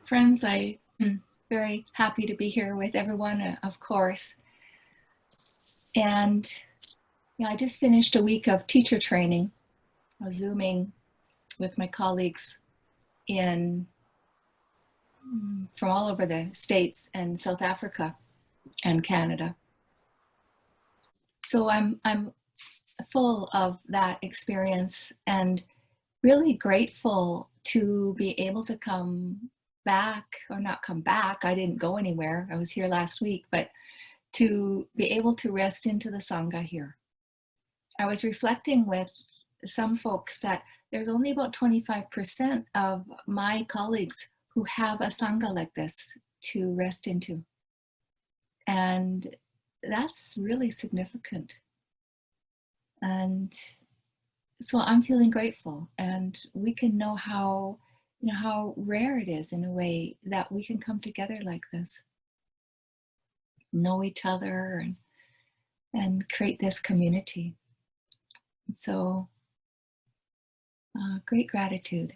friends. I'm very happy to be here with everyone, of course. And I just finished a week of teacher training. I was Zooming with my colleagues from all over the States and South Africa and Canada. So I'm full of that experience and really grateful to be able to come back, or not come back. I didn't go anywhere. I was here last week, but to be able to rest into the Sangha here. I was reflecting with some folks that there's only about 25% of my colleagues who have a Sangha like this to rest into. And that's really significant. And so I'm feeling grateful, and we can know how rare it is in a way that we can come together like this, know each other and create this community. So great gratitude.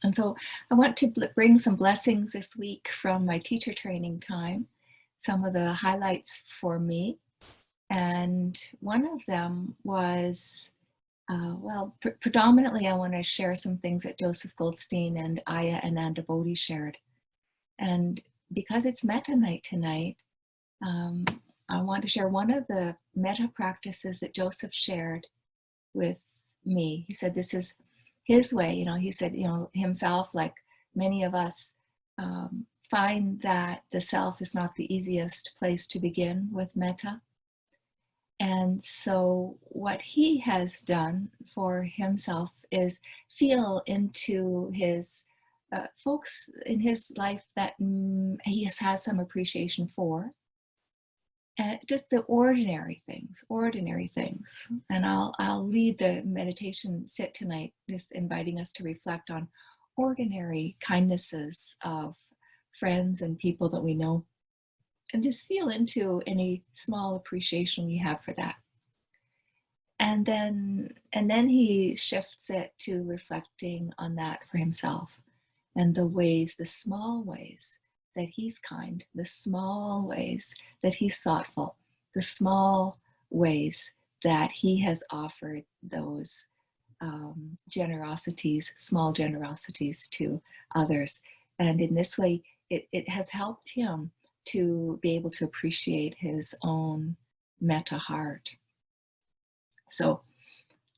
And so I want to bring some blessings this week from my teacher training time, some of the highlights for me. And one of them was, predominantly I want to share some things that Joseph Goldstein and Aya Ananda Bodhi shared. And because it's metta night tonight, I want to share one of the metta practices that Joseph shared with me. He said this is his way. He said, himself, like many of us, find that the self is not the easiest place to begin with metta. And so what he has done for himself is feel into his folks in his life that he has some appreciation for. Just the ordinary things. And I'll lead the meditation sit tonight, just inviting us to reflect on ordinary kindnesses of friends and people that we know. And just feel into any small appreciation we have for that. And then he shifts it to reflecting on that for himself and the small ways that he's kind, the small ways that he's thoughtful, the small ways that he has offered those small generosities to others. And in this way, it has helped him to be able to appreciate his own metta heart. So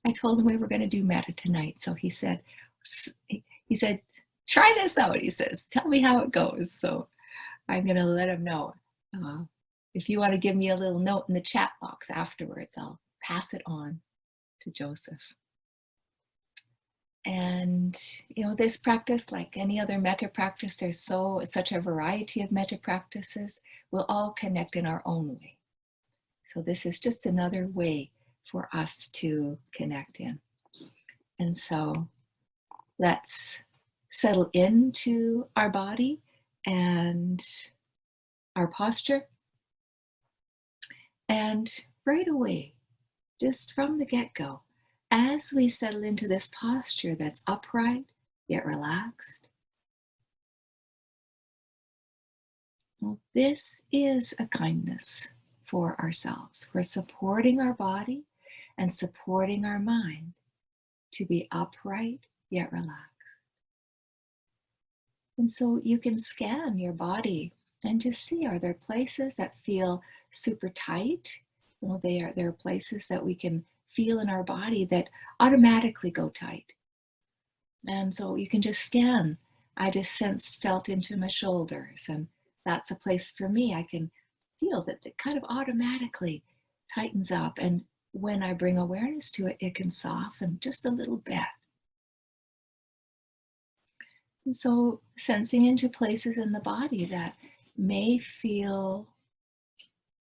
I told him we were going to do metta tonight. So he said, try this out. He says, tell me how it goes. So I'm going to let him know. If you want to give me a little note in the chat box afterwards, I'll pass it on to Joseph. And this practice, like any other metta practice, there's such a variety of metta practices. We'll all connect in our own way. So this is just another way for us to connect in. And so let's settle into our body and our posture. And right away, just from the get-go, as we settle into this posture that's upright yet relaxed, well, this is a kindness for ourselves. We're supporting our body and supporting our mind to be upright yet relaxed. And so you can scan your body and just see, are there places that feel super tight? There are places that we can feel in our body that automatically go tight. And so you can just scan. I just felt into my shoulders, and that's a place for me. I can feel that it kind of automatically tightens up. And when I bring awareness to it, it can soften just a little bit. And so sensing into places in the body that may feel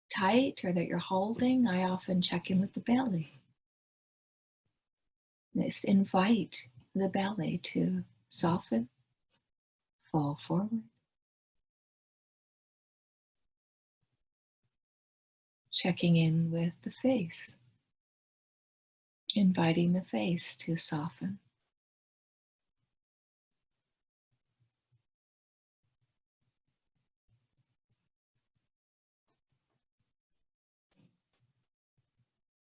tight or that you're holding, I often check in with the belly. Just invite the belly to soften, fall forward. Checking in with the face, inviting the face to soften.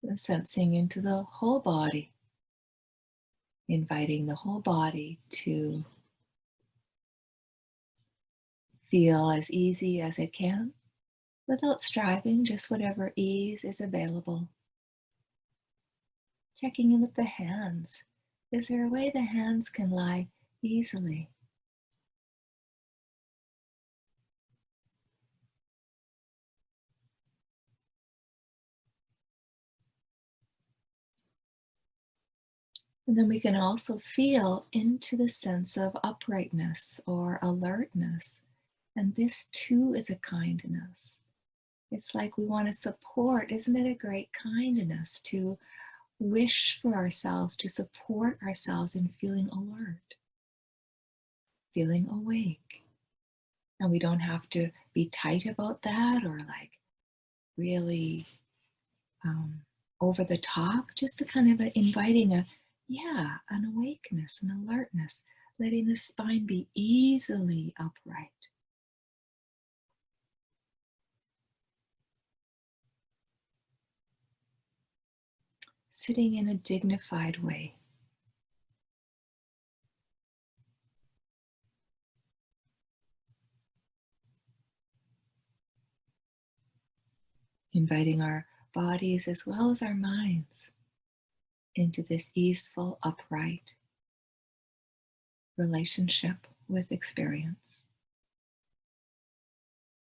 And sensing into the whole body, inviting the whole body to feel as easy as it can without striving, just whatever ease is available. Checking in with the hands. Is there a way the hands can lie easily? And then we can also feel into the sense of uprightness or alertness. And this too is a kindness. It's like we want to support. Isn't it a great kindness to wish for ourselves, to support ourselves in feeling alert, feeling awake? And we don't have to be tight about that or like really over the top, just a kind of inviting an awakeness, an alertness, letting the spine be easily upright. Sitting in a dignified way. Inviting our bodies as well as our minds into this easeful, upright relationship with experience.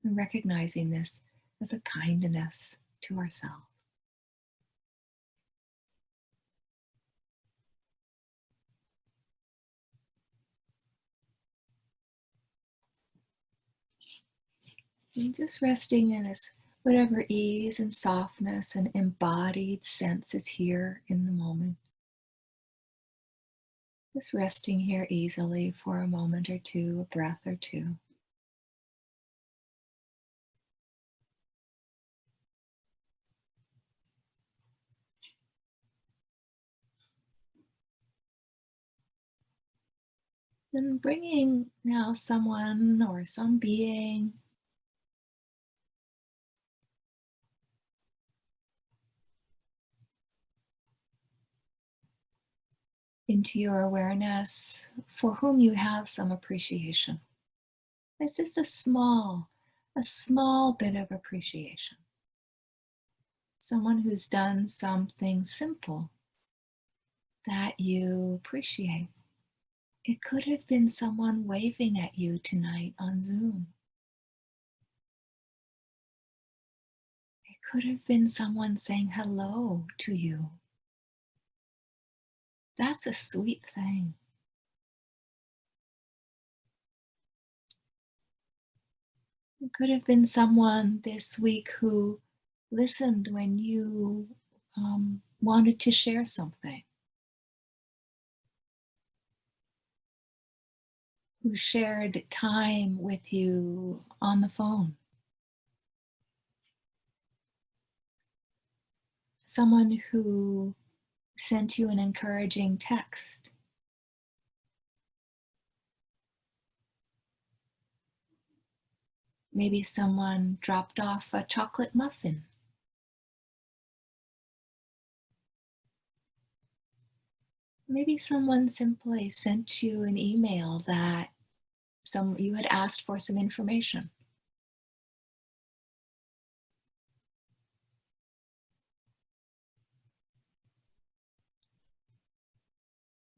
And recognizing this as a kindness to ourselves. And just resting in this whatever ease and softness and embodied sense is here in the moment. Just resting here easily for a moment or two, a breath or two. And bringing now someone or some being into your awareness for whom you have some appreciation. It's just a small bit of appreciation. Someone who's done something simple that you appreciate. It could have been someone waving at you tonight on Zoom. It could have been someone saying hello to you. That's a sweet thing. It could have been someone this week who listened when you wanted to share something, who shared time with you on the phone. Someone who sent you an encouraging text. Maybe someone dropped off a chocolate muffin. Maybe someone simply sent you an email that you had asked for some information.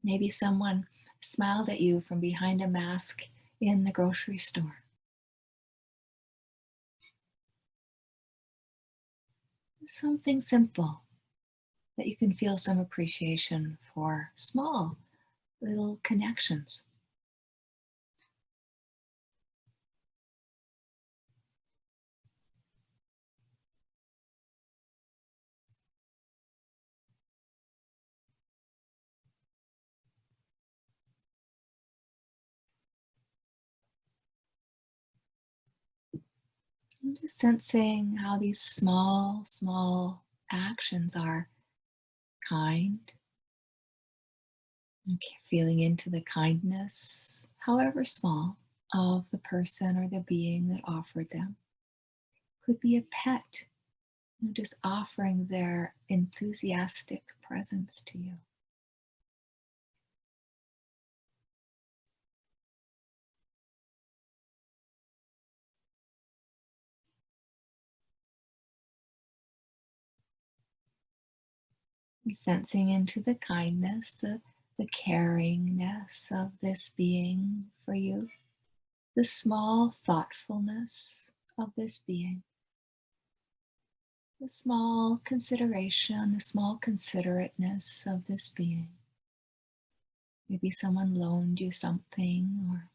Maybe someone smiled at you from behind a mask in the grocery store. Something simple that you can feel some appreciation for, small little connections. And just sensing how these small actions are kind. Okay, feeling into the kindness, however small, of the person or the being that offered them. Could be a pet Just offering their enthusiastic presence to you. And sensing into the kindness, the caringness of this being for you, the small thoughtfulness of this being, the small consideration, the small considerateness of this being. Maybe someone loaned you something, or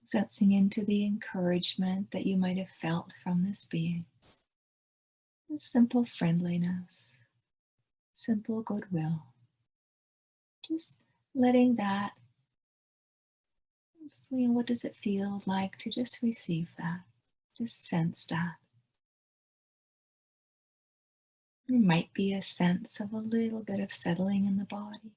sensing into the encouragement that you might have felt from this being. The simple friendliness, simple goodwill. Just letting that, what does it feel like to just receive that? Just sense that. There might be a sense of a little bit of settling in the body.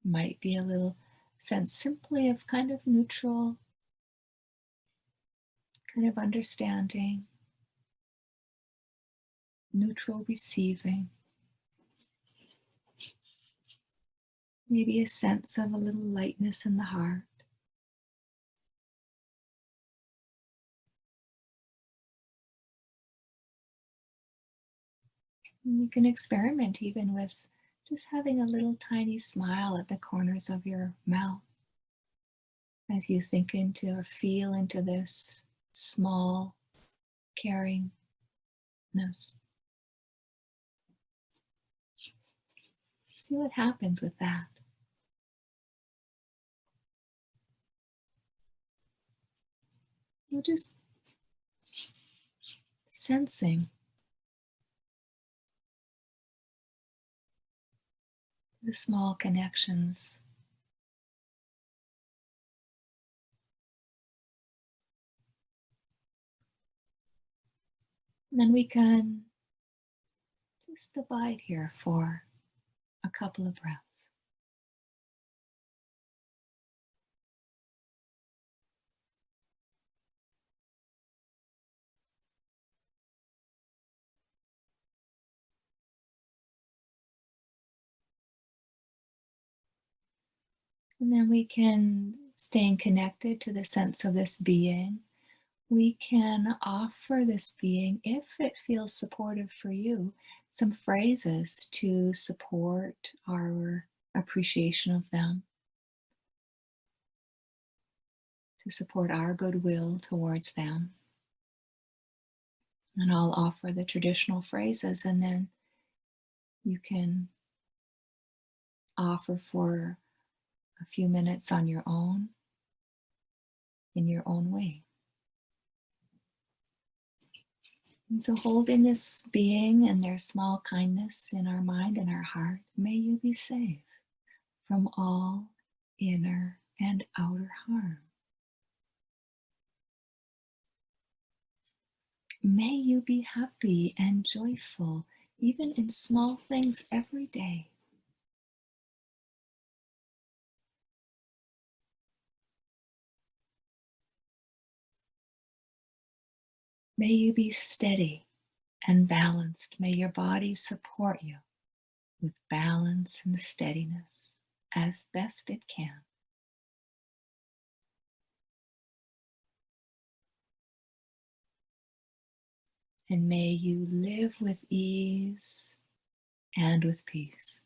Might be a little sense simply of kind of neutral, kind of understanding, neutral receiving. Maybe a sense of a little lightness in the heart. And you can experiment even with just having a little tiny smile at the corners of your mouth as you think into or feel into this small caringness. See what happens with that. You're just sensing the small connections. And then we can just abide here for a couple of breaths. And then we can, staying connected to the sense of this being, we can offer this being, if it feels supportive for you, some phrases to support our appreciation of them, to support our goodwill towards them. And I'll offer the traditional phrases, and then you can offer for a few minutes on your own, in your own way. And so holding this being and their small kindness in our mind and our heart, may you be safe from all inner and outer harm. May you be happy and joyful, even in small things every day. May you be steady and balanced. May your body support you with balance and steadiness as best it can. And may you live with ease and with peace.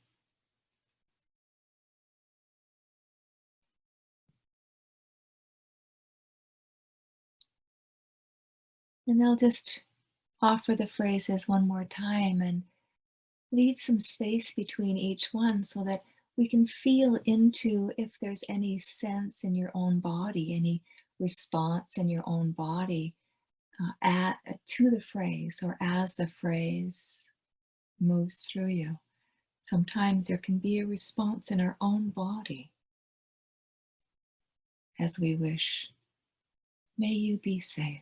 And I'll just offer the phrases one more time and leave some space between each one so that we can feel into if there's any sense in your own body, any response in your own body to the phrase or as the phrase moves through you. Sometimes there can be a response in our own body as we wish. May you be safe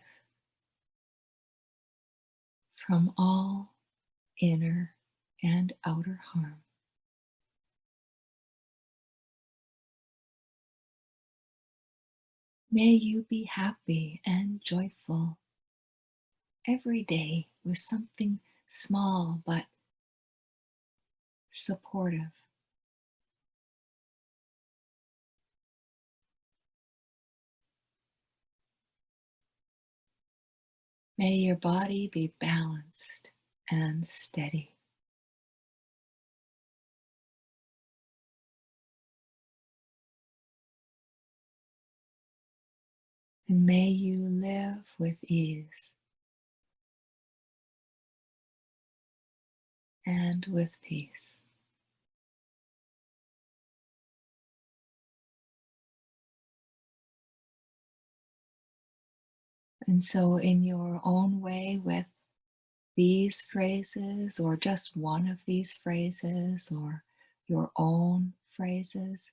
from all inner and outer harm. May you be happy and joyful every day with something small but supportive. May your body be balanced and steady. And may you live with ease and with peace. And so, in your own way, with these phrases, or just one of these phrases, or your own phrases,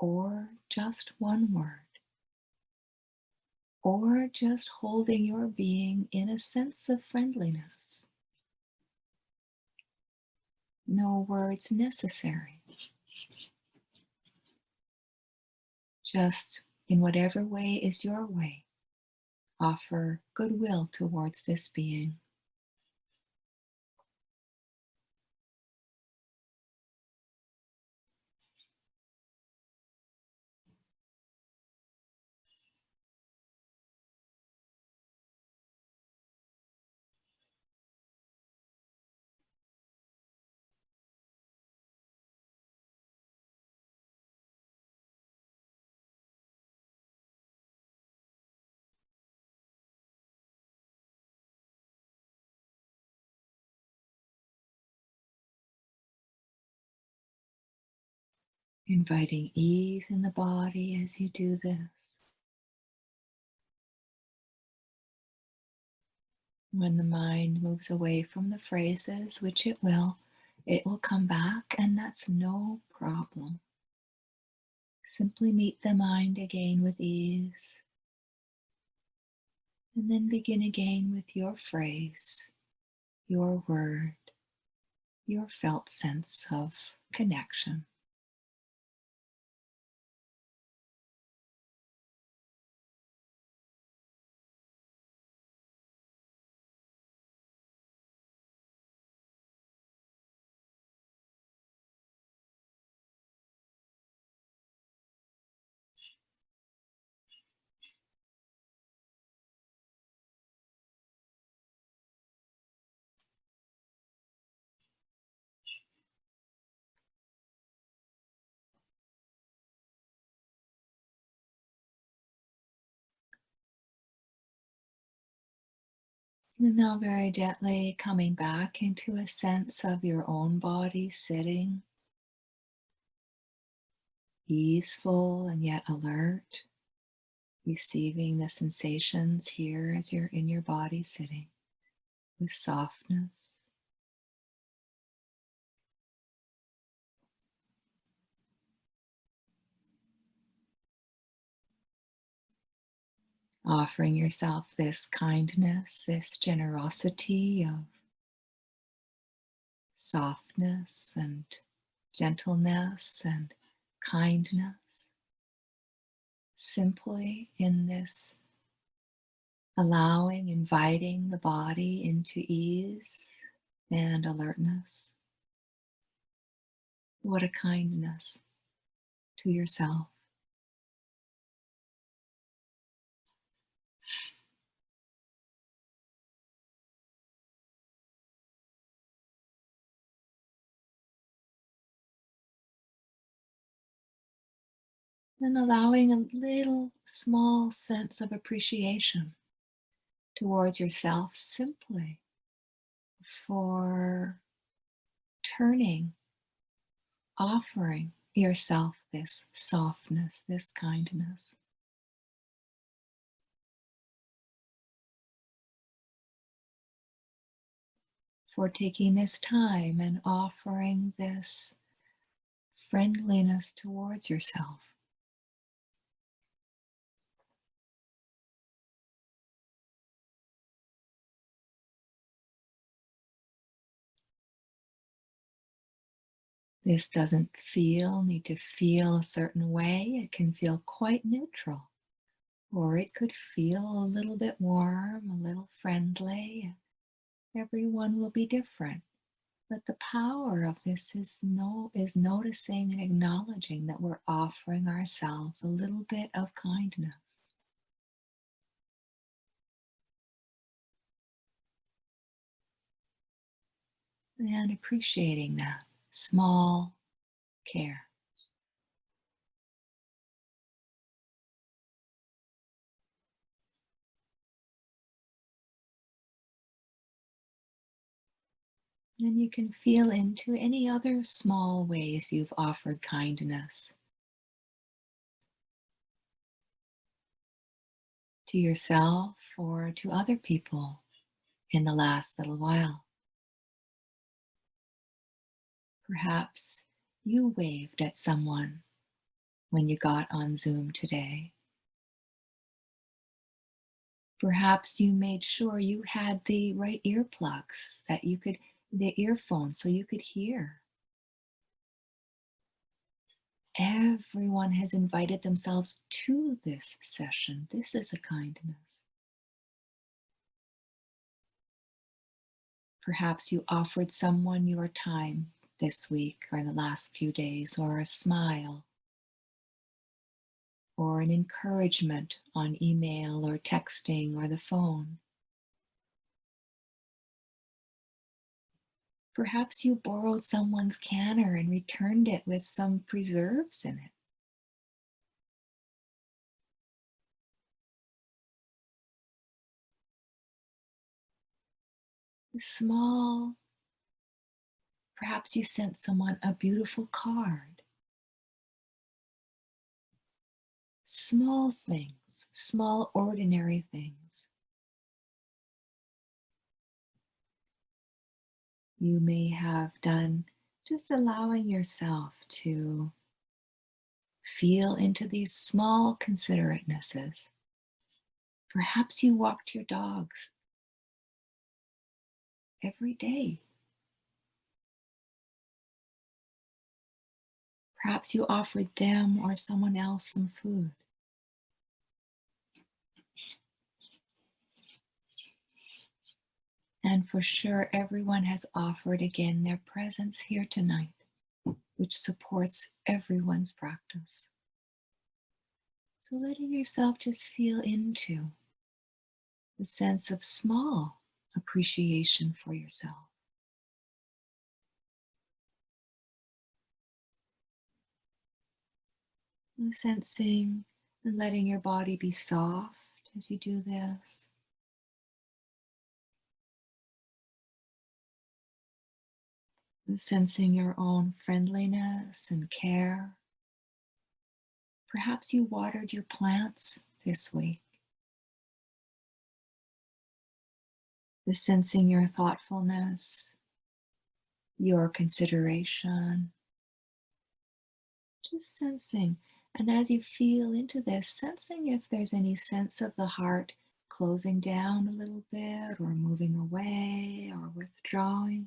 or just one word, or just holding your being in a sense of friendliness. No words necessary. Just in whatever way is your way, offer goodwill towards this being. Inviting ease in the body as you do this. When the mind moves away from the phrases, which it will come back, and that's no problem. Simply meet the mind again with ease, and then begin again with your phrase, your word, your felt sense of connection. And now very gently coming back into a sense of your own body sitting, easeful and yet alert, receiving the sensations here as you're in your body sitting with softness. Offering yourself this kindness, this generosity of softness and gentleness and kindness, simply in this allowing, inviting the body into ease and alertness. What a kindness to yourself. And allowing a little small sense of appreciation towards yourself simply for turning, offering yourself this softness, this kindness. For taking this time and offering this friendliness towards yourself. This doesn't need to feel a certain way. It can feel quite neutral. or it could feel a little bit warm, a little friendly. Everyone will be different. But the power of this is noticing and acknowledging that we're offering ourselves a little bit of kindness. And appreciating that small care. And you can feel into any other small ways you've offered kindness to yourself or to other people in the last little while. Perhaps you waved at someone when you got on Zoom today. Perhaps you made sure you had the right earplugs, the earphones, so you could hear. Everyone has invited themselves to this session. This is a kindness. Perhaps you offered someone your time this week or in the last few days, or a smile, or an encouragement on email or texting or the phone. Perhaps you borrowed someone's canner and returned it with some preserves in it. Small, perhaps you sent someone a beautiful card. Small things, small ordinary things. You may have done just allowing yourself to feel into these small consideratenesses. Perhaps you walked your dogs every day. Perhaps you offered them or someone else some food. And for sure, everyone has offered again their presence here tonight, which supports everyone's practice. So letting yourself just feel into the sense of small appreciation for yourself. And sensing and letting your body be soft as you do this. And sensing your own friendliness and care. Perhaps you watered your plants this week. The sensing your thoughtfulness, your consideration. Just sensing. And as you feel into this, sensing if there's any sense of the heart closing down a little bit or moving away or withdrawing.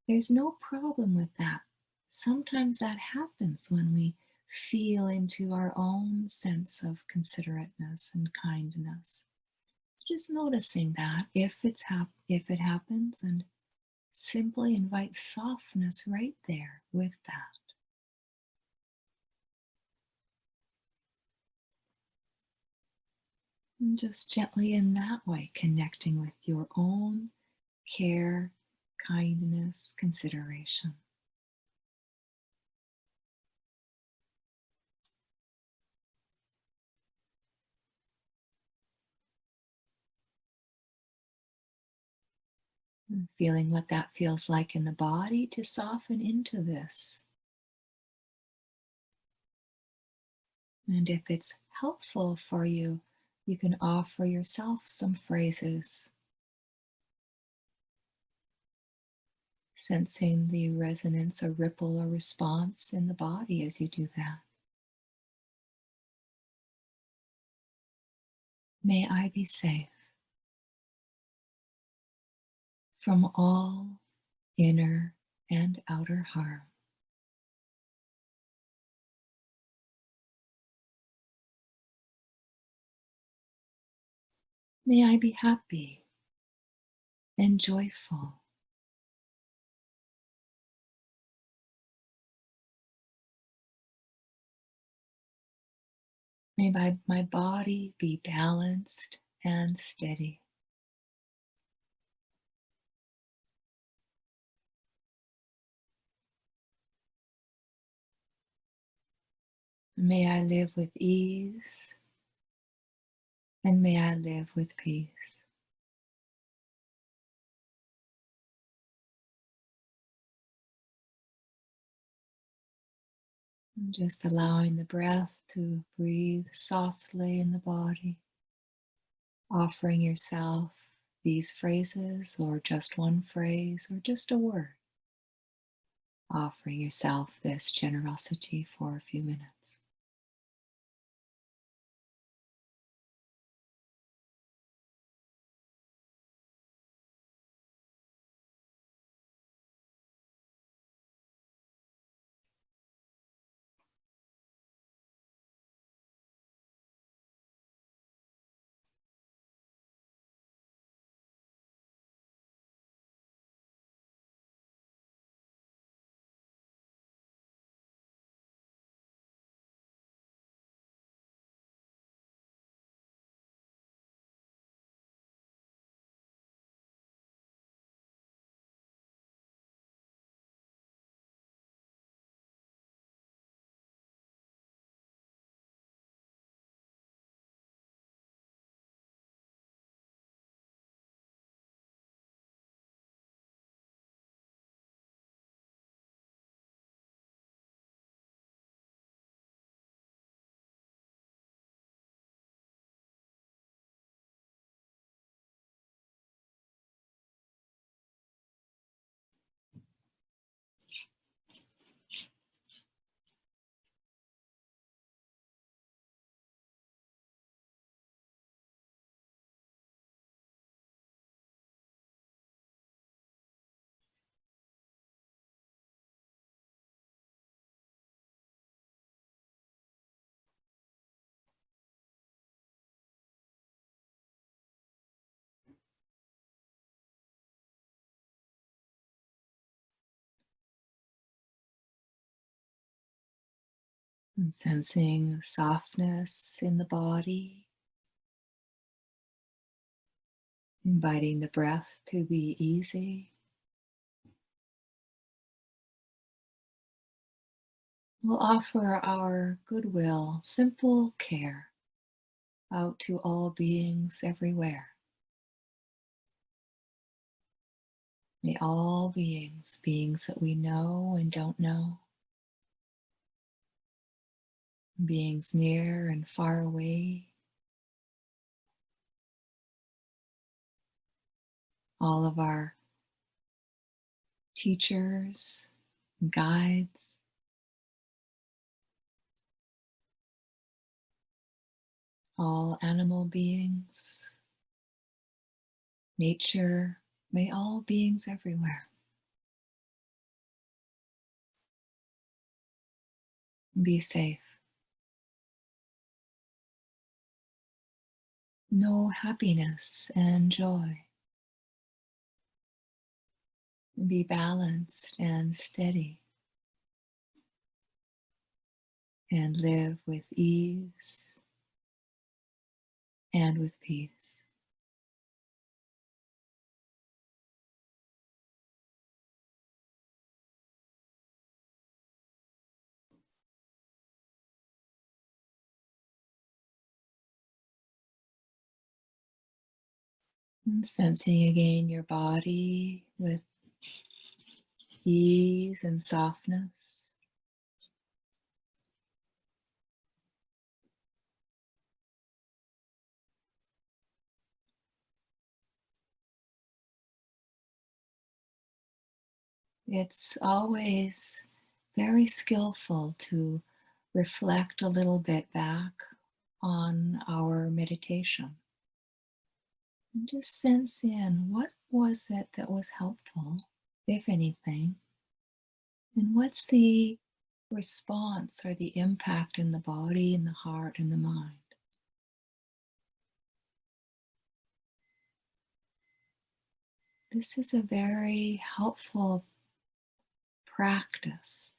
There's no problem with that. Sometimes that happens when we feel into our own sense of considerateness and kindness. Just noticing that if it happens, and simply invite softness right there with that. And just gently in that way, connecting with your own care, kindness, consideration. And feeling what that feels like in the body to soften into this. And if it's helpful for you, you can offer yourself some phrases, sensing the resonance or ripple or response in the body as you do that. May I be safe from all inner and outer harm. May I be happy and joyful. May my body be balanced and steady. May I live with ease, and may I live with peace. And just allowing the breath to breathe softly in the body, offering yourself these phrases, or just one phrase, or just a word. Offering yourself this generosity for a few minutes. And sensing softness in the body, inviting the breath to be easy. We'll offer our goodwill, simple care out to all beings everywhere. May all beings, beings that we know and don't know, beings near and far away, all of our teachers, guides, all animal beings, nature, may all beings everywhere be safe. Know happiness and joy. Be balanced and steady. And live with ease and with peace. And sensing again your body with ease and softness. It's always very skillful to reflect a little bit back on our meditation. And just sense in what was it that was helpful, if anything, and what's the response or the impact in the body and the heart and the mind. this is a very helpful practice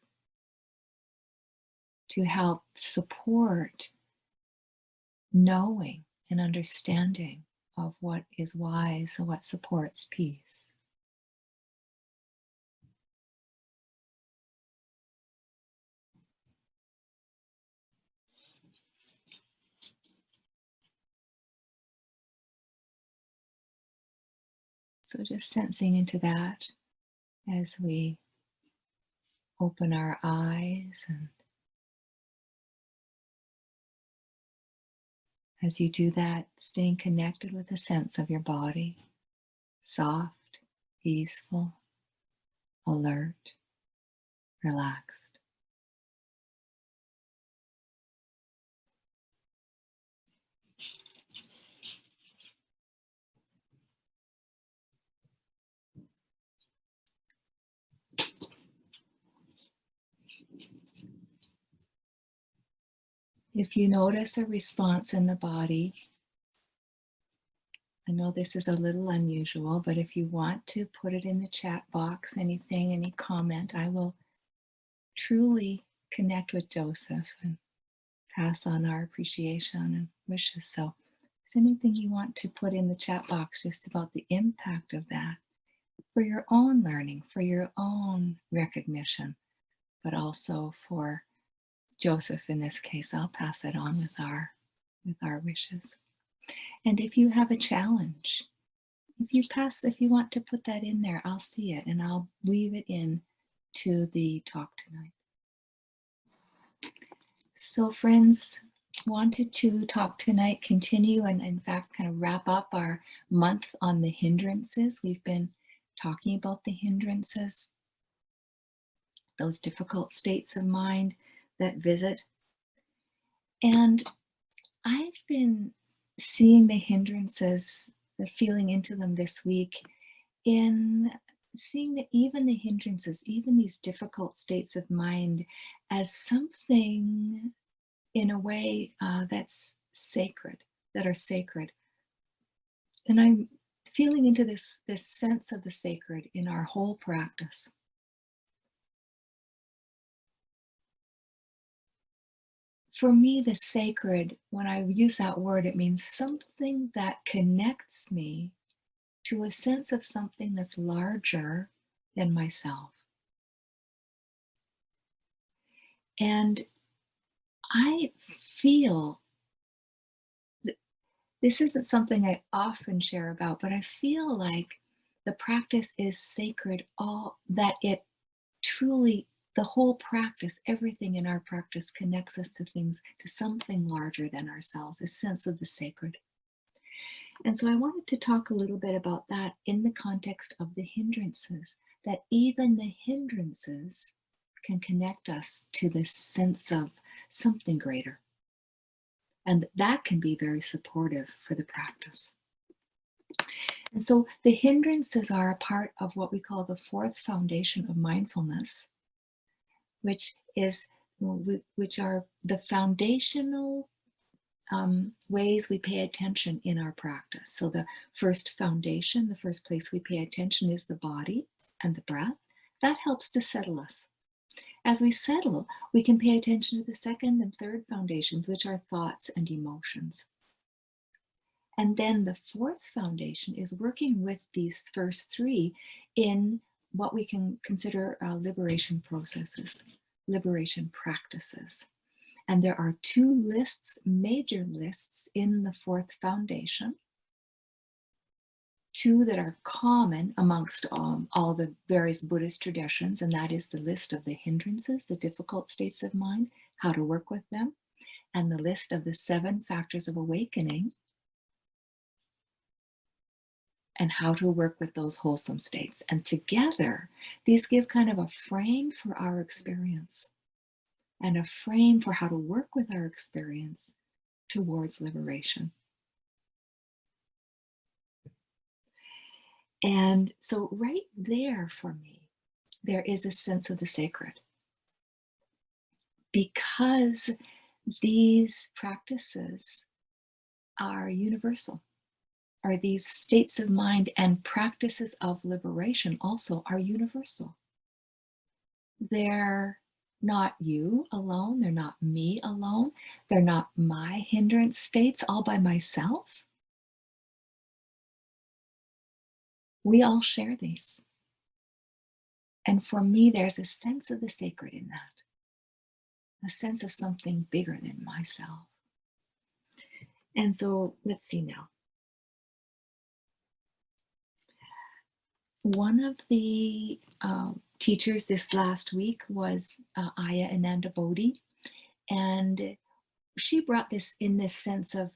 to help support knowing and understanding of what is wise and what supports peace. So just sensing into that as we open our eyes, and as you do that, staying connected with the sense of your body, soft, peaceful, alert, relaxed. If you notice a response in the body, I know this is a little unusual, but if you want to put it in the chat box, anything, any comment, I will truly connect with Joseph and pass on our appreciation and wishes. So is anything you want to put in the chat box just about the impact of that for your own learning, for your own recognition, but also for Joseph in this case? I'll pass it on with our wishes. And if you have a challenge, if you want to put that in there, I'll see it and I'll weave it in to the talk tonight. So friends, wanted to talk tonight, continue, and in fact kind of wrap up our month on the hindrances. We've been talking about the hindrances, those difficult states of mind that visit. And I've been seeing the hindrances, the feeling into them this week, in seeing that even the hindrances, even these difficult states of mind, as something in a way that's sacred, that are sacred. And I'm feeling into this sense of the sacred in our whole practice. For me, the sacred, when I use that word, it means something that connects me to a sense of something that's larger than myself. And I feel, this isn't something I often share about, but I feel like the practice is sacred, all that it truly, the whole practice, everything in our practice connects us to things, to something larger than ourselves, a sense of the sacred. And so I wanted to talk a little bit about that in the context of the hindrances, that even the hindrances can connect us to this sense of something greater. And that can be very supportive for the practice. And so the hindrances are a part of what we call the fourth foundation of mindfulness, which are the foundational ways we pay attention in our practice. So the first foundation, the first place we pay attention is the body and the breath. That helps to settle us. As we settle, we can pay attention to the second and third foundations, which are thoughts and emotions. And then the fourth foundation is working with these first three in what we can consider liberation processes, liberation practices. And there are two lists, major lists in the fourth foundation, two that are common amongst all the various Buddhist traditions, and that is the list of the hindrances, the difficult states of mind, how to work with them, and the list of the 7 factors of awakening, and how to work with those wholesome states. And together, these give kind of a frame for our experience and a frame for how to work with our experience towards liberation. And so right there for me, there is a sense of the sacred, because these practices are universal. are these states of mind and practices of liberation also are universal. They're not you alone, they're not me alone, they're not my hindrance states all by myself. We all share these. And for me, there's a sense of the sacred in that, a sense of something bigger than myself. And so let's see now. One of the teachers this last week was Aya Ananda Bodhi, and she brought this in this sense of,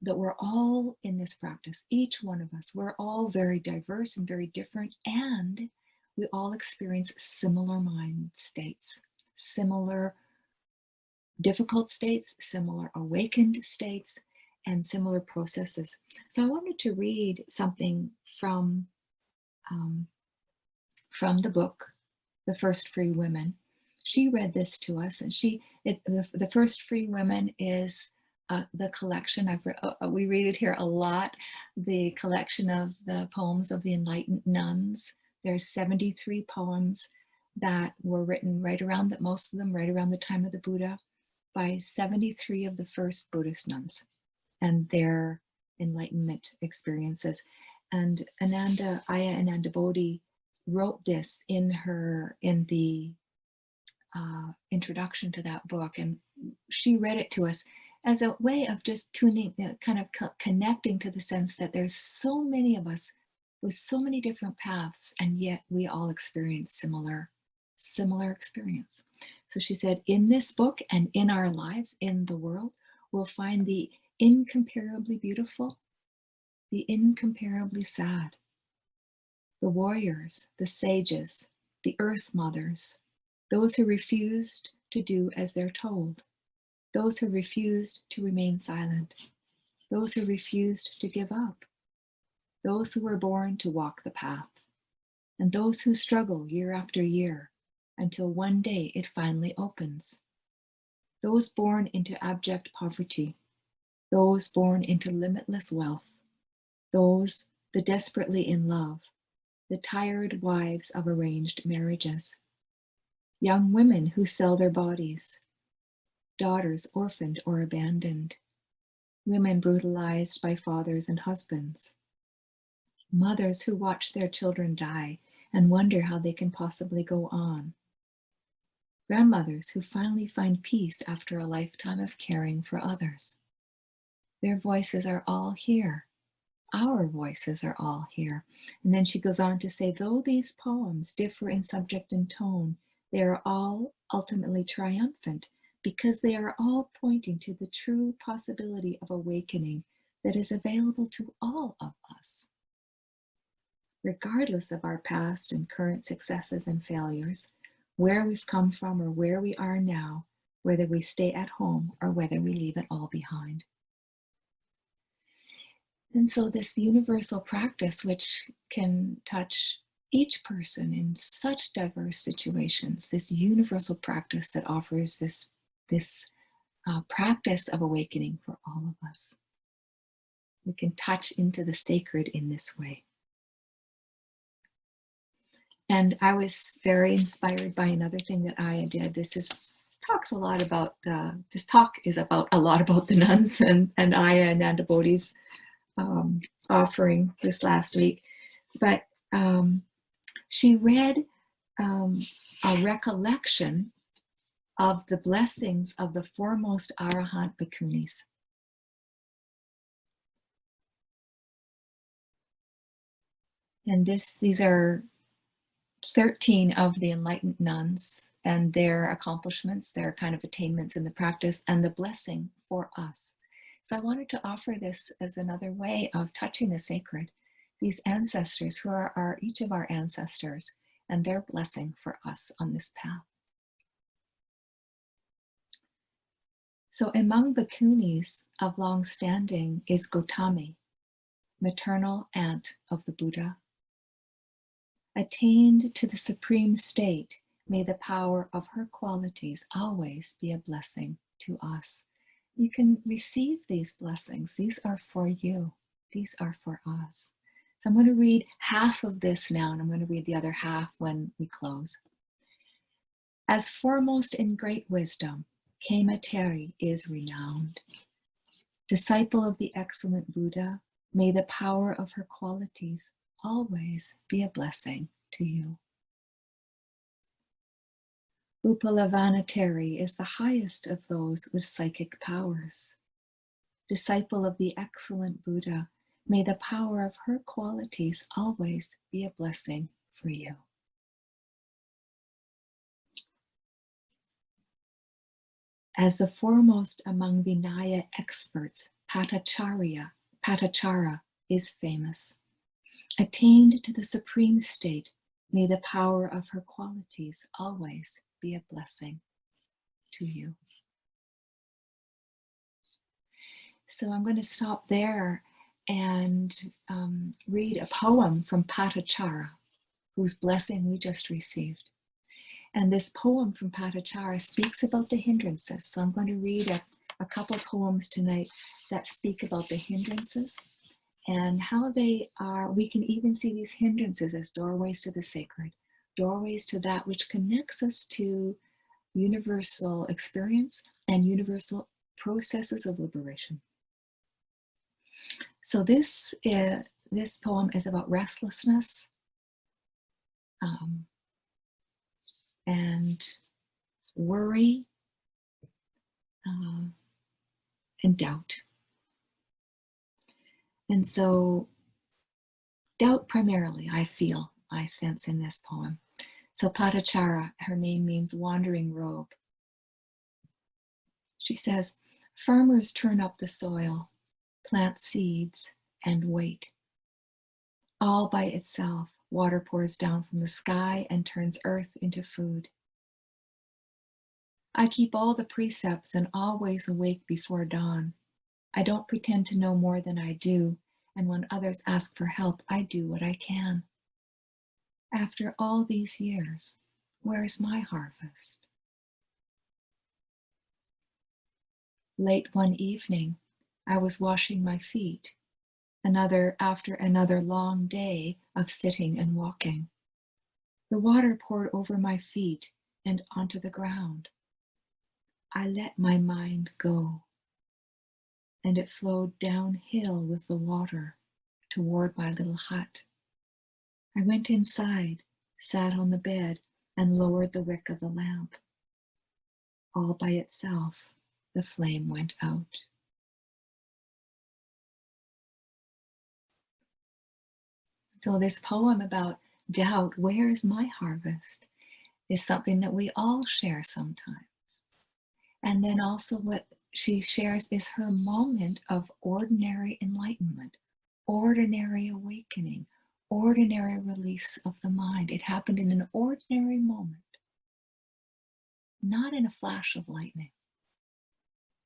that we're all in this practice, each one of us, we're all very diverse and very different, and we all experience similar mind states, similar difficult states, similar awakened states, and similar processes. So I wanted to read something from the book, The First Free Women. She read this to us, and the First Free Women is the collection. We read it here a lot. The collection of the poems of the enlightened nuns. There's 73 poems that were written most of them right around the time of the Buddha, by 73 of the first Buddhist nuns and their enlightenment experiences. And Aya Ananda Bodhi wrote this in the introduction to that book, and she read it to us as a way of just connecting to the sense that there's so many of us with so many different paths, and yet we all experience similar experience. So she said, in this book and in our lives, in the world, we'll find the incomparably beautiful, the incomparably sad, the warriors, the sages, the earth mothers, those who refused to do as they're told, those who refused to remain silent, those who refused to give up, those who were born to walk the path, and those who struggle year after year until one day it finally opens. Those born into abject poverty, those born into limitless wealth, those the desperately in love, the tired wives of arranged marriages, young women who sell their bodies, daughters orphaned or abandoned, women brutalized by fathers and husbands, mothers who watch their children die and wonder how they can possibly go on, grandmothers who finally find peace after a lifetime of caring for others. Their voices are all here. Our voices are all here. And then she goes on to say, though these poems differ in subject and tone, they are all ultimately triumphant because they are all pointing to the true possibility of awakening that is available to all of us. Regardless of our past and current successes and failures, where we've come from or where we are now, whether we stay at home or whether we leave it all behind. And so this universal practice, which can touch each person in such diverse situations, this universal practice that offers this practice of awakening for all of us. We can touch into the sacred in this way. And I was very inspired by another thing that Aya did. This talk is about a lot about the nuns and Aya Ananda Bodhi's offering this last week. But she read a recollection of the blessings of the Foremost Arahant Bhikkhunis. And these are 13 of the enlightened nuns and their accomplishments, their kind of attainments in the practice, and the blessing for us. So I wanted to offer this as another way of touching the sacred, these ancestors who are each of our ancestors and their blessing for us on this path. So among bhikkhunis of long standing is Gotami, maternal aunt of the Buddha. Attained to the supreme state, may the power of her qualities always be a blessing to us. You can receive these blessings. These are for you. These are for us. So I'm going to read half of this now, and I'm going to read the other half when we close. As foremost in great wisdom, Kema Teri is renowned. Disciple of the excellent Buddha, may the power of her qualities always be a blessing to you. Upalavana Teri is the highest of those with psychic powers. Disciple of the excellent Buddha, may the power of her qualities always be a blessing for you. As the foremost among Vinaya experts, Patachara is famous. Attained to the supreme state, may the power of her qualities always be a blessing to you. So I'm going to stop there and read a poem from Patachara, whose blessing we just received. And this poem from Patachara speaks about the hindrances. So I'm going to read a couple poems tonight that speak about the hindrances and how they are. We can even see these hindrances as doorways to the sacred, doorways to that which connects us to universal experience and universal processes of liberation. So this poem is about restlessness and worry and doubt. And so doubt primarily, I sense in this poem. So Patachara, her name means wandering robe. She says, farmers turn up the soil, plant seeds, and wait. All by itself, water pours down from the sky and turns earth into food. I keep all the precepts and always awake before dawn. I don't pretend to know more than I do, and when others ask for help, I do what I can. After all these years, where's my harvest? Late one evening, I was washing my feet, after another long day of sitting and walking. The water poured over my feet and onto the ground. I let my mind go, and it flowed downhill with the water toward my little hut. I went inside, sat on the bed, and lowered the wick of the lamp. All by itself, the flame went out. So this poem about doubt, where is my harvest, is something that we all share sometimes. And then also what she shares is her moment of ordinary enlightenment, ordinary awakening, ordinary release of the mind. It happened in an ordinary moment, not in a flash of lightning.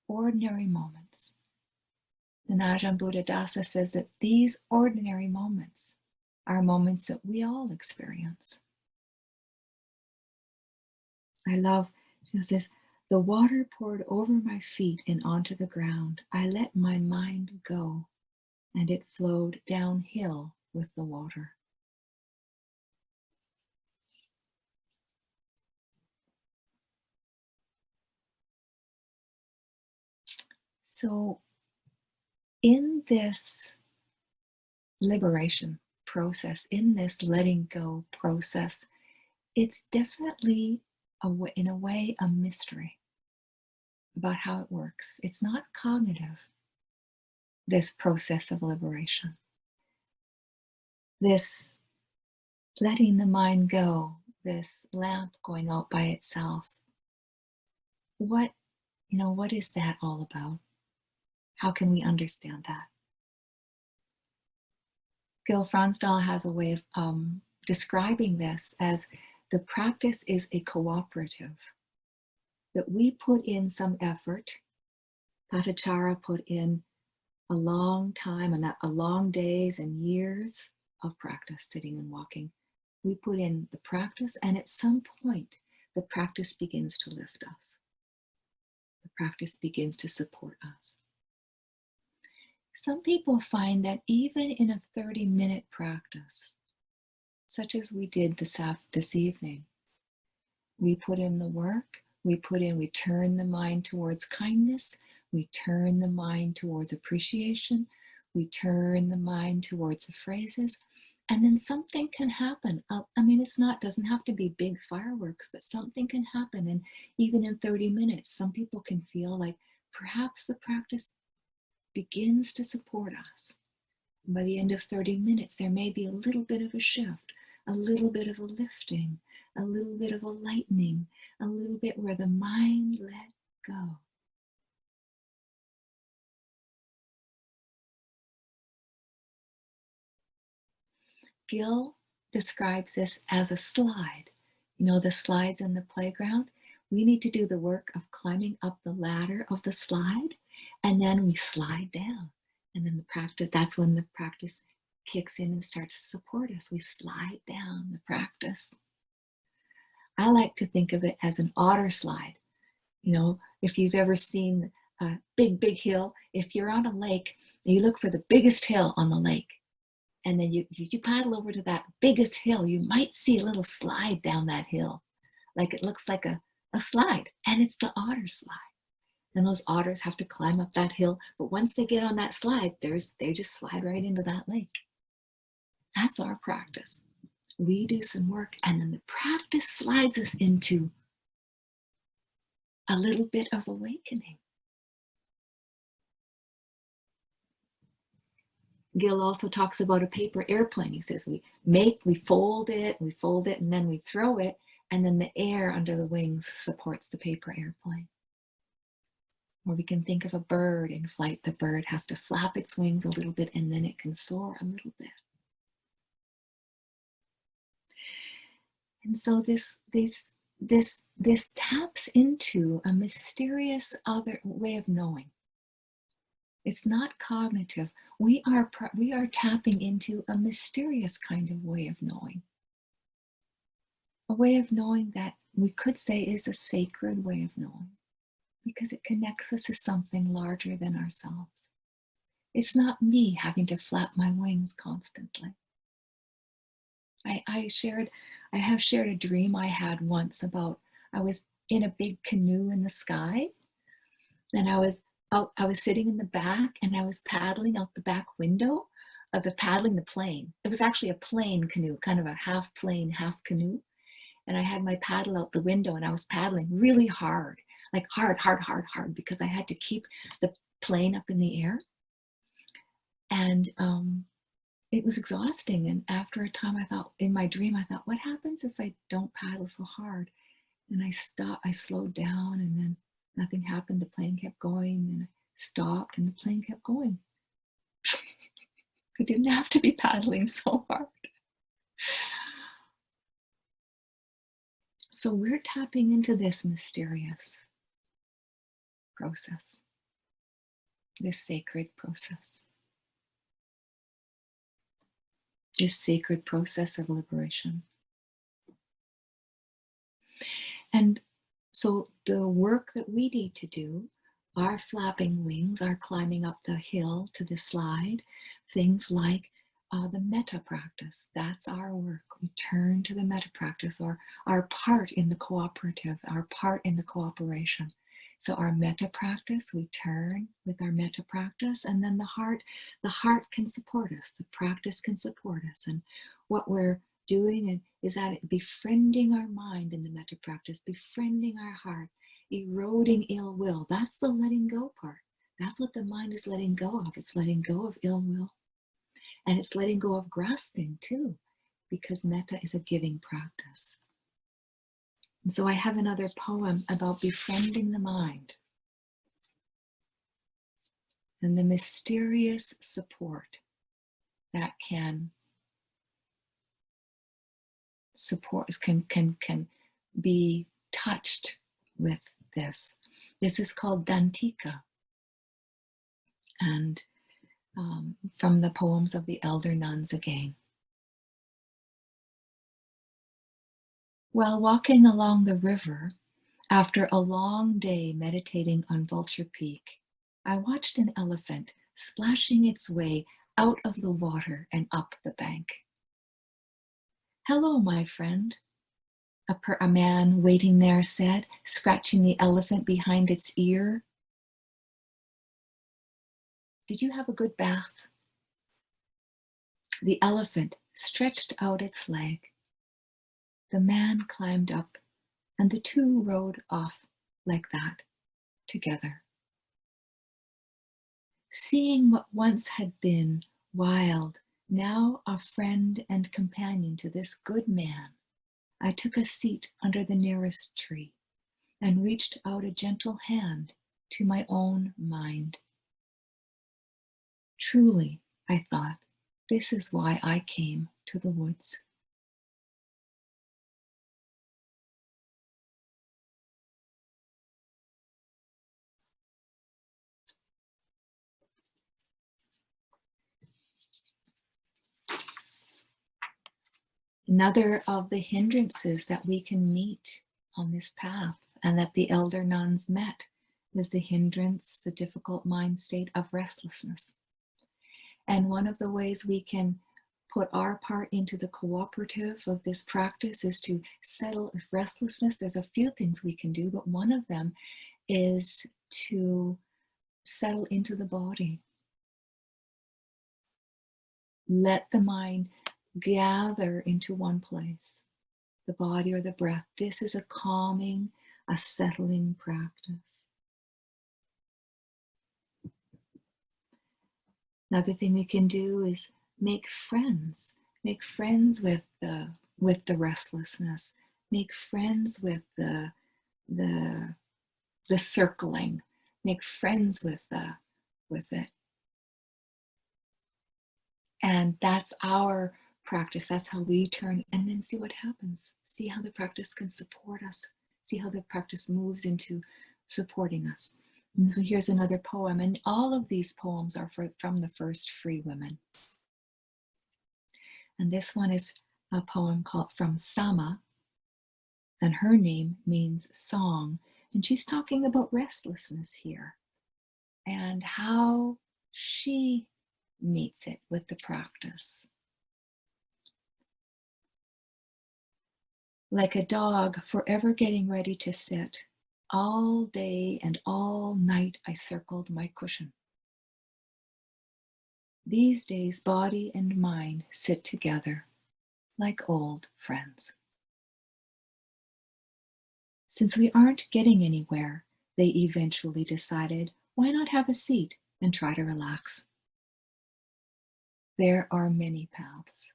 Ordinary moments. And Ajahn Buddhadasa says that these ordinary moments are moments that we all experience. I love, she says, the water poured over my feet and onto the ground. I let my mind go, and it flowed downhill with the water. So in this liberation process, in this letting go process, it's definitely, in a way, a mystery about how it works. It's not cognitive, this process of liberation. This letting the mind go, this lamp going out by itself. What is that all about? How can we understand that? Gil Fronsdal has a way of describing this as the practice is a cooperative, that we put in some effort. Patachara put in a long time, a long days and years of practice, sitting and walking. We put in the practice, and at some point, the practice begins to lift us. The practice begins to support us. Some people find that even in a 30-minute practice, such as we did this evening, we put in the work, we turn the mind towards kindness, we turn the mind towards appreciation, we turn the mind towards the phrases, and then something can happen. I mean, doesn't have to be big fireworks, but something can happen. And even in 30 minutes, some people can feel like perhaps the practice begins to support us. And by the end of 30 minutes, there may be a little bit of a shift, a little bit of a lifting, a little bit of a lightening, a little bit where the mind let go. Gil describes this as a slide. You know, the slides in the playground? We need to do the work of climbing up the ladder of the slide, and then we slide down. And then that's when the practice kicks in and starts to support us. We slide down the practice. I like to think of it as an otter slide. You know, if you've ever seen a big hill, if you're on a lake, you look for the biggest hill on the lake. And then you paddle over to that biggest hill, you might see a little slide down that hill. Like it looks like a slide, and it's the otter slide. And those otters have to climb up that hill, but once they get on that slide, they just slide right into that lake. That's our practice. We do some work, and then the practice slides us into a little bit of awakening. Gil also talks about a paper airplane. He says we fold it, and then we throw it, and then the air under the wings supports the paper airplane. Or we can think of a bird in flight. The bird has to flap its wings a little bit, and then it can soar a little bit. And so this taps into a mysterious other way of knowing. It's not cognitive. We are tapping into a mysterious kind of way of knowing. A way of knowing that we could say is a sacred way of knowing, because it connects us to something larger than ourselves. It's not me having to flap my wings constantly. I have shared a dream I had once about, I was in a big canoe in the sky, and I was sitting in the back, and I was paddling out the back window paddling the plane. It was actually a plane canoe, kind of a half plane, half canoe. And I had my paddle out the window, and I was paddling really hard, like hard, because I had to keep the plane up in the air. And it was exhausting. And after a time, in my dream, I thought, what happens if I don't paddle so hard? And I slowed down, and then nothing happened. The plane kept going, and I stopped, and the plane kept going. I didn't have to be paddling so hard. So we're tapping into this mysterious process, this sacred process, this sacred process of liberation. And so the work that we need to do, our flapping wings, our climbing up the hill to the slide, things like the metta practice, that's our work. We turn to the metta practice, or our part in the cooperative, our part in the cooperation. So our metta practice, we turn with our metta practice, and then the heart can support us, the practice can support us. And what we're doing is that befriending our mind in the metta practice, befriending our heart, eroding ill will. That's the letting go part. That's what the mind is letting go of. It's letting go of ill will. And it's letting go of grasping too, because metta is a giving practice. And so I have another poem about befriending the mind and the mysterious support that can be touched with this. This is called Dantika, and from the poems of the elder nuns again. While walking along the river, after a long day meditating on Vulture Peak, I watched an elephant splashing its way out of the water and up the bank. "Hello, my friend," a man waiting there said, scratching the elephant behind its ear. "Did you have a good bath?" The elephant stretched out its leg. The man climbed up, and the two rode off like that, together. Seeing what once had been wild, now a friend and companion to this good man, I took a seat under the nearest tree and reached out a gentle hand to my own mind. Truly, I thought, this is why I came to the woods. Another of the hindrances that we can meet on this path and that the elder nuns met is the hindrance, the difficult mind state of restlessness. And one of the ways we can put our part into the cooperative of this practice is to settle restlessness. There's a few things we can do, but one of them is to settle into the body. Let the mind gather into one place, the body or the breath. This is a calming, a settling practice. Another thing we can do is make friends with the restlessness, make friends with the circling, make friends with it. And that's our practice. That's how we turn, and then see what happens. See how the practice can support us. See how the practice moves into supporting us. And so here's another poem, and all of these poems are from the first free women. And this one is a poem called From Sama, and her name means song. And she's talking about restlessness here and how she meets it with the practice. Like a dog forever getting ready to sit, all day and all night I circled my cushion. These days body and mind sit together like old friends. Since we aren't getting anywhere, they eventually decided, why not have a seat and try to relax? There are many paths.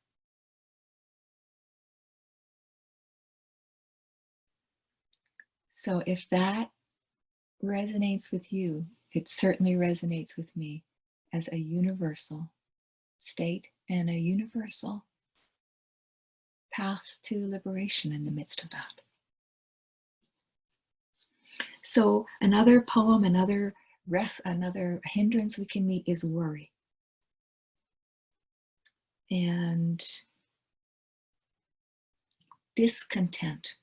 So if that resonates with you, it certainly resonates with me as a universal state and a universal path to liberation in the midst of that. So another poem, another hindrance we can meet is worry. And discontent,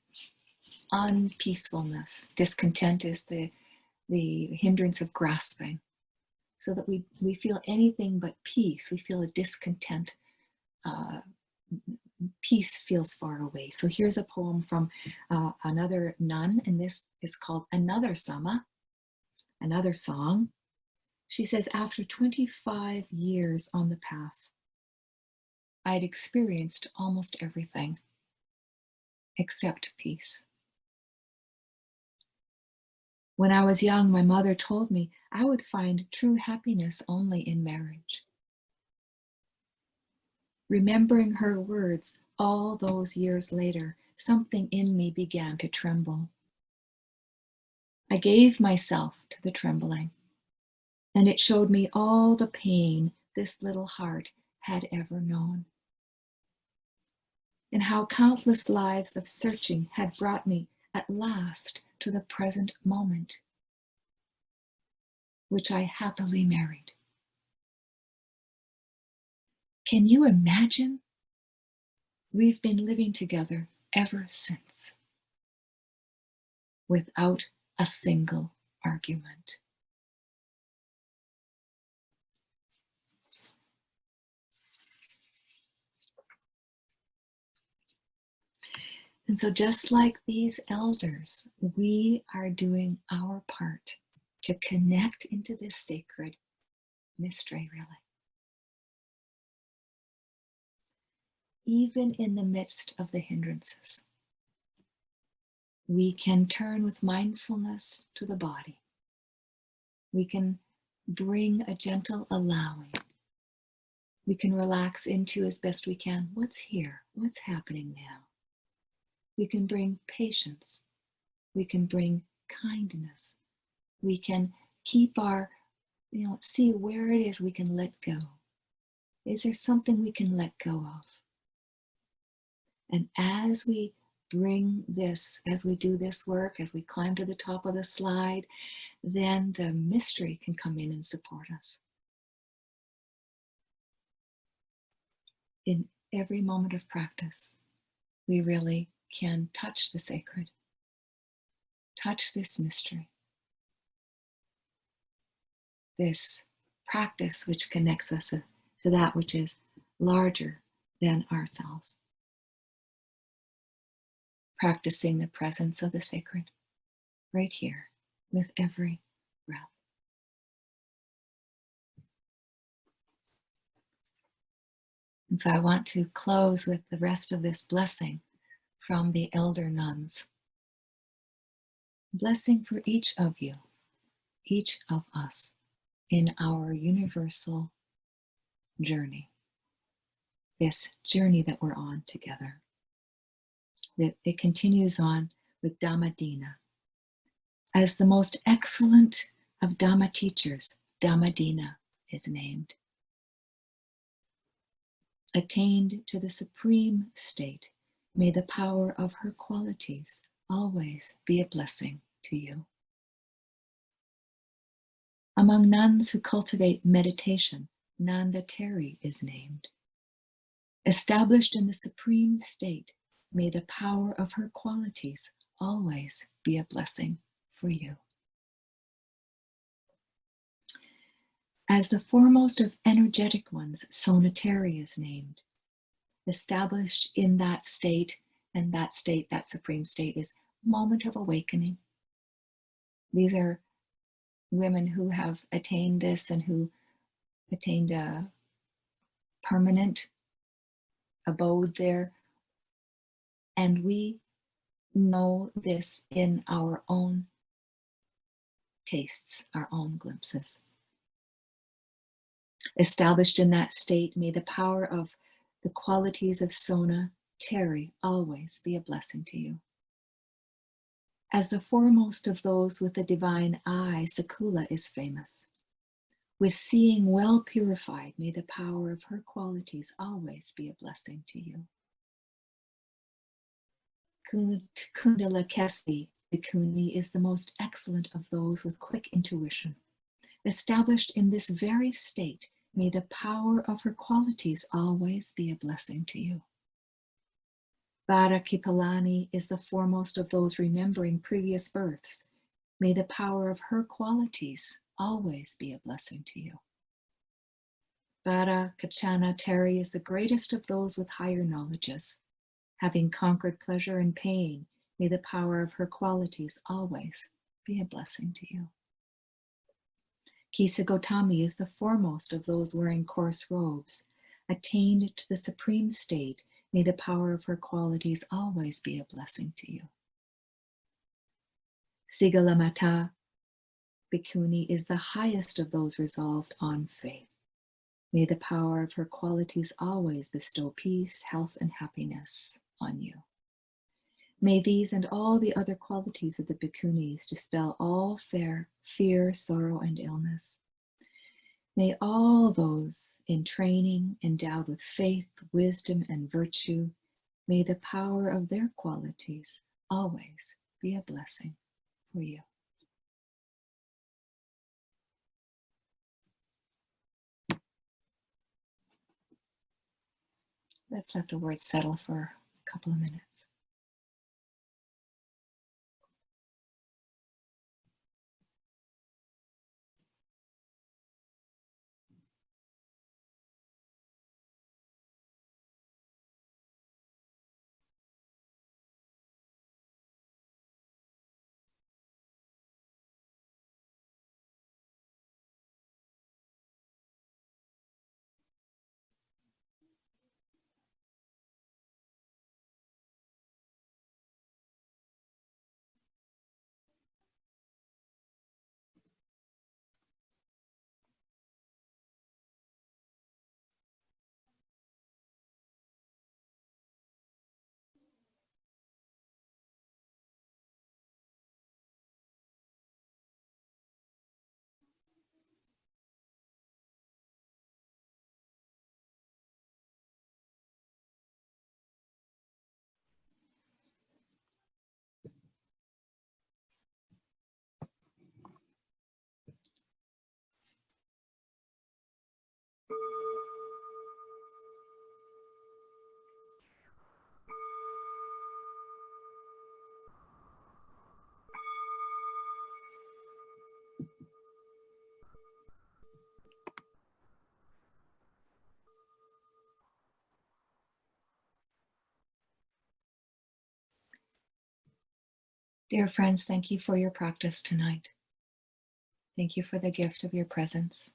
unpeacefulness. Discontent is the hindrance of grasping, so that we feel anything but peace. We feel a discontent. Peace feels far away. So here's a poem from another nun, and this is called Another Sama, another song. She says, after 25 years on the path, I'd experienced almost everything except peace. When I was young, my mother told me I would find true happiness only in marriage. Remembering her words all those years later, something in me began to tremble. I gave myself to the trembling, and it showed me all the pain this little heart had ever known, and how countless lives of searching had brought me at last to the present moment, which I happily married. Can you imagine? We've been living together ever since, without a single argument. And so just like these elders, we are doing our part to connect into this sacred mystery, really. Even in the midst of the hindrances, we can turn with mindfulness to the body. We can bring a gentle allowing. We can relax into, as best we can, what's here, what's happening now. We can bring patience. We can bring kindness. We can keep our, see where it is we can let go. Is there something we can let go of? And as we bring this, as we do this work, as we climb to the top of the slide, then the mystery can come in and support us. In every moment of practice, we really can touch the sacred, touch this mystery, this practice which connects us to that which is larger than ourselves. Practicing the presence of the sacred right here with every breath. And so I want to close with the rest of this blessing from the elder nuns. Blessing for each of you, each of us in our universal journey. This journey that we're on together. That it continues on with Dhammadina. As the most excellent of Dhamma teachers, Dhammadina is named. Attained to the supreme state, may the power of her qualities always be a blessing to you. Among nuns who cultivate meditation, Nanda Teri is named. Established in the supreme state, may the power of her qualities always be a blessing for you. As the foremost of energetic ones, Sonateri is named. Established in that state, and that state, that supreme state, is moment of awakening. These are women who have attained this and who attained a permanent abode there. And we know this in our own tastes, our own glimpses. Established in that state, may the power of the qualities of Sona Teri always be a blessing to you. As the foremost of those with the divine eye, Sakula is famous. With seeing well purified, may the power of her qualities always be a blessing to you. Kundalakesi Bhikkhuni is the most excellent of those with quick intuition. Established in this very state, may the power of her qualities always be a blessing to you. Varakipalani is the foremost of those remembering previous births. May the power of her qualities always be a blessing to you. Varakachana Teri is the greatest of those with higher knowledges. Having conquered pleasure and pain, may the power of her qualities always be a blessing to you. Kisa Gotami is the foremost of those wearing coarse robes. Attained to the supreme state, may the power of her qualities always be a blessing to you. Sigalamata Bhikkhuni is the highest of those resolved on faith. May the power of her qualities always bestow peace, health, and happiness on you. May these and all the other qualities of the Bhikkhunis dispel all fear, sorrow, and illness. May all those in training, endowed with faith, wisdom, and virtue, may the power of their qualities always be a blessing for you. Let's let the words settle for a couple of minutes. Dear friends, thank you for your practice tonight. Thank you for the gift of your presence.